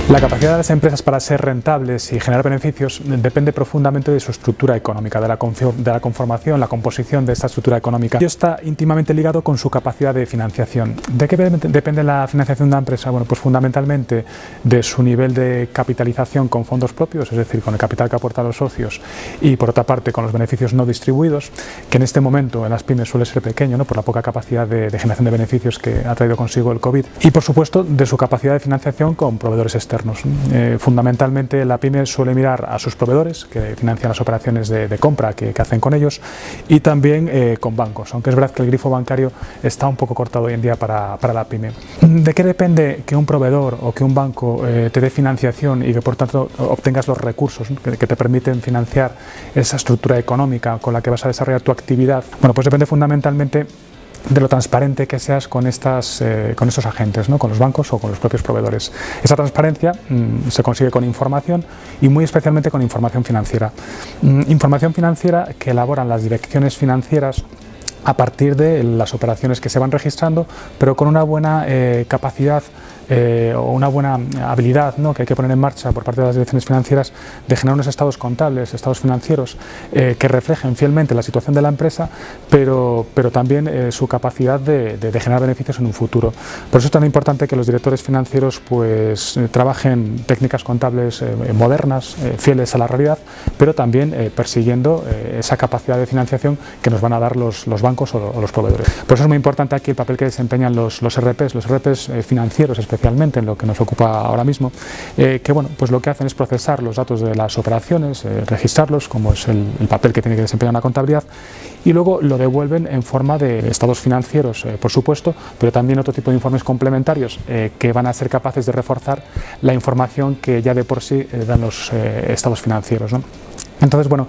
La capacidad de las empresas para ser rentables y generar beneficios depende profundamente de su estructura económica, de la conformación, la composición de esta estructura económica. Ello está íntimamente ligado con su capacidad de financiación. ¿De qué depende la financiación de una empresa? Bueno, pues fundamentalmente de su nivel de capitalización con fondos propios, es decir, con el capital que aportan los socios, y por otra parte con los beneficios no distribuidos, que en este momento en las pymes suele ser pequeño, ¿no?, por la poca capacidad de generación de beneficios que ha traído consigo el COVID, y por supuesto de su capacidad de financiación con proveedores externos. Fundamentalmente la pyme suele mirar a sus proveedores que financian las operaciones de compra que hacen con ellos, y también con bancos, aunque es verdad que el grifo bancario está un poco cortado hoy en día para la pyme. ¿De qué depende que un proveedor o que un banco te dé financiación y que por tanto obtengas los recursos, ¿no?, que te permiten financiar esa estructura económica con la que vas a desarrollar tu actividad? Bueno, pues depende fundamentalmente de lo transparente que seas con estos agentes, ¿no?, con los bancos o con los propios proveedores. Esa transparencia se consigue con información, y muy especialmente con información financiera. Información financiera que elaboran las direcciones financieras a partir de las operaciones que se van registrando, pero con una buena capacidad o una buena habilidad, ¿no?, que hay que poner en marcha por parte de las direcciones financieras, de generar unos estados contables, estados financieros que reflejen fielmente la situación de la empresa, pero también su capacidad de generar beneficios en un futuro. Por eso es tan importante que los directores financieros pues trabajen técnicas contables modernas, fieles a la realidad, pero también persiguiendo esa capacidad de financiación que nos van a dar los bancos o los proveedores. Por eso es muy importante aquí el papel que desempeñan los RPs financieros, especialmente en lo que nos ocupa ahora mismo, que bueno, pues lo que hacen es procesar los datos de las operaciones, registrarlos, como es el papel que tiene que desempeñar una contabilidad, y luego lo devuelven en forma de estados financieros, por supuesto, pero también otro tipo de informes complementarios que van a ser capaces de reforzar la información que ya de por sí dan los estados financieros, ¿no? Entonces, bueno,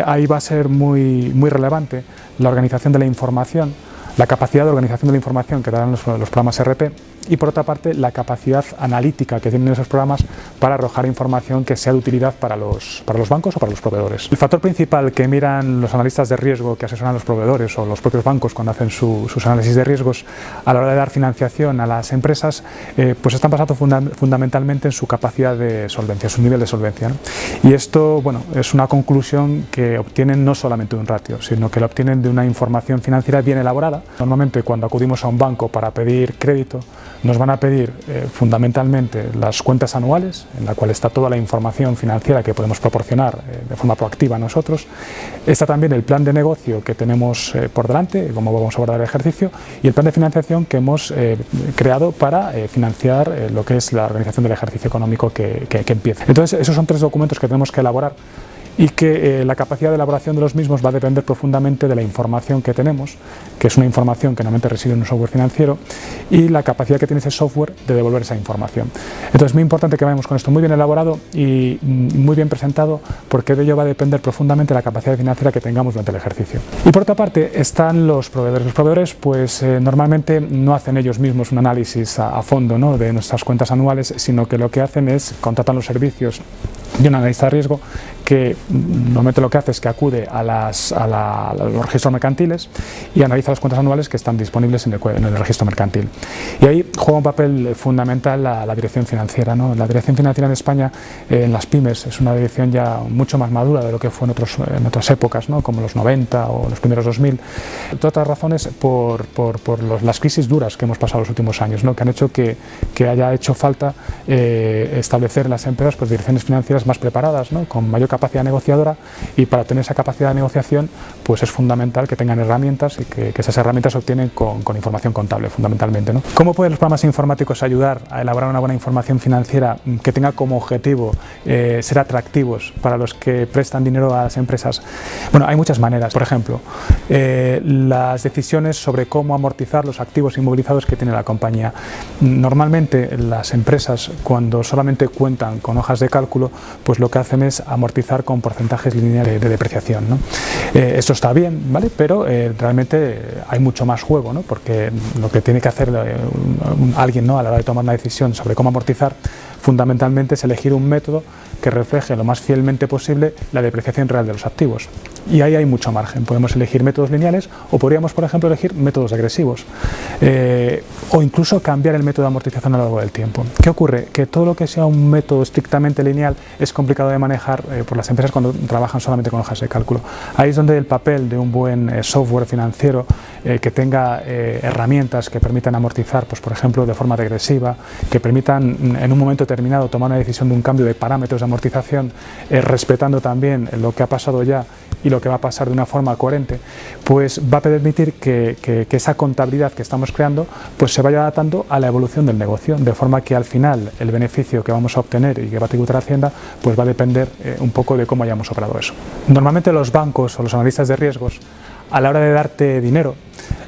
ahí va a ser muy relevante la organización de la información, la capacidad de organización de la información que darán los programas RP, y por otra parte la capacidad analítica que tienen esos programas para arrojar información que sea de utilidad para los bancos o para los proveedores. El factor principal que miran los analistas de riesgo que asesoran a los proveedores o los propios bancos cuando hacen sus análisis de riesgos a la hora de dar financiación a las empresas, pues están basados fundamentalmente en su capacidad de solvencia, su nivel de solvencia, ¿no? Y esto, bueno, es una conclusión que obtienen no solamente de un ratio, sino que lo obtienen de una información financiera bien elaborada. Normalmente cuando acudimos a un banco para pedir crédito, nos van a pedir fundamentalmente las cuentas anuales, en la cual está toda la información financiera que podemos proporcionar de forma proactiva a nosotros. Está también el plan de negocio que tenemos por delante, cómo vamos a abordar el ejercicio, y el plan de financiación que hemos creado para financiar lo que es la organización del ejercicio económico que empieza. Entonces, esos son tres documentos que tenemos que elaborar, y que la capacidad de elaboración de los mismos va a depender profundamente de la información que tenemos, que es una información que normalmente reside en un software financiero, y la capacidad que tiene ese software de devolver esa información. Entonces es muy importante que vayamos con esto muy bien elaborado y muy bien presentado, porque de ello va a depender profundamente la capacidad financiera que tengamos durante el ejercicio. Y por otra parte están los proveedores. Los proveedores pues normalmente no hacen ellos mismos un análisis a fondo, ¿no?, de nuestras cuentas anuales, sino que lo que hacen es contratan los servicios de un analista de riesgo que normalmente lo que hace es que acude a los registros mercantiles y analiza las cuentas anuales que están disponibles en el registro mercantil. Y ahí juega un papel fundamental la dirección financiera, ¿no? La dirección financiera en España, en las pymes, es una dirección ya mucho más madura de lo que fue en otras épocas, ¿no?, como los 90 o los primeros 2000. Entre otras razones por las crisis duras que hemos pasado los últimos años, ¿no?, que han hecho que haya hecho falta establecer en las empresas pues direcciones financieras más preparadas, ¿no?, con mayor capacidad negociadora, y para tener esa capacidad de negociación pues es fundamental que tengan herramientas y que esas herramientas se obtienen con información contable fundamentalmente, ¿no? ¿Cómo pueden los programas informáticos ayudar a elaborar una buena información financiera que tenga como objetivo ser atractivos para los que prestan dinero a las empresas? Bueno, hay muchas maneras. Por ejemplo, las decisiones sobre cómo amortizar los activos inmovilizados que tiene la compañía. Normalmente las empresas, cuando solamente cuentan con hojas de cálculo, pues lo que hacen es amortizar con porcentajes lineales de depreciación, ¿no? Esto está bien, ¿vale?, pero realmente hay mucho más juego, ¿no?, porque lo que tiene que hacer alguien, ¿no?, a la hora de tomar una decisión sobre cómo amortizar, fundamentalmente es elegir un método que refleje lo más fielmente posible la depreciación real de los activos. Y ahí hay mucho margen. Podemos elegir métodos lineales o podríamos, por ejemplo, elegir métodos regresivos o incluso cambiar el método de amortización a lo largo del tiempo. ¿Qué ocurre? Que todo lo que sea un método estrictamente lineal es complicado de manejar por las empresas cuando trabajan solamente con hojas de cálculo. Ahí es donde el papel de un buen software financiero que tenga herramientas que permitan amortizar, pues, por ejemplo, de forma regresiva, que permitan en un momento determinado tomar una decisión de un cambio de parámetros de amortización, respetando también lo que ha pasado ya y lo que va a pasar de una forma coherente, pues va a permitir que esa contabilidad que estamos creando pues se vaya adaptando a la evolución del negocio, de forma que al final el beneficio que vamos a obtener y que va a tributar Hacienda pues va a depender un poco de cómo hayamos operado eso. Normalmente los bancos o los analistas de riesgos, a la hora de darte dinero,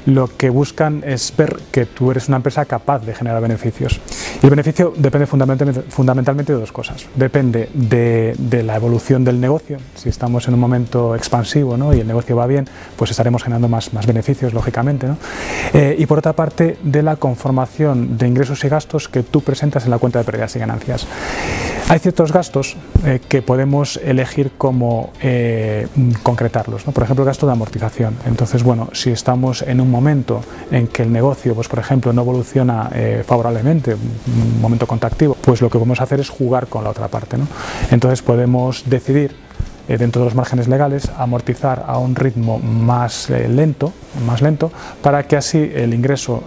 lo que buscan es ver que tú eres una empresa capaz de generar beneficios. Y el beneficio depende fundamentalmente de dos cosas. Depende de la evolución del negocio. Si estamos en un momento expansivo, ¿no?, y el negocio va bien, pues estaremos generando más beneficios, lógicamente, ¿no? Y por otra parte, de la conformación de ingresos y gastos que tú presentas en la cuenta de pérdidas y ganancias. Hay ciertos gastos que podemos elegir cómo concretarlos, ¿no? Por ejemplo, el gasto de amortización. Entonces, bueno, si estamos en un momento en que el negocio, pues, por ejemplo, no evoluciona favorablemente, un momento contractivo, pues lo que podemos hacer es jugar con la otra parte, ¿no? Entonces podemos decidir, dentro de los márgenes legales, amortizar a un ritmo más lento, para que así el ingreso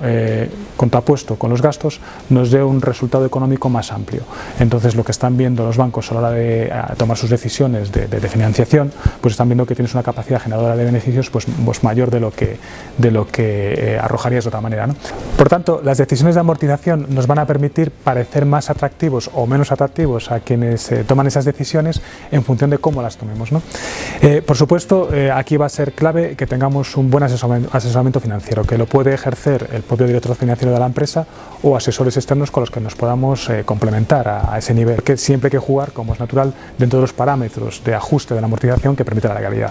contrapuesto con los gastos nos dé un resultado económico más amplio. Entonces lo que están viendo los bancos a la hora de tomar sus decisiones de financiación, pues están viendo que tienes una capacidad generadora de beneficios pues mayor de lo que arrojarías de otra manera, ¿no? Por tanto, las decisiones de amortización nos van a permitir parecer más atractivos o menos atractivos a quienes toman esas decisiones en función de cómo las tomemos, ¿no? Por supuesto, aquí va a ser clave que tengamos un buen asesoramiento financiero, que lo puede ejercer el propio director financiero de la empresa o asesores externos con los que nos podamos complementar a ese nivel, que siempre hay que jugar, como es natural, dentro de los parámetros de ajuste de la amortización que permite la legalidad.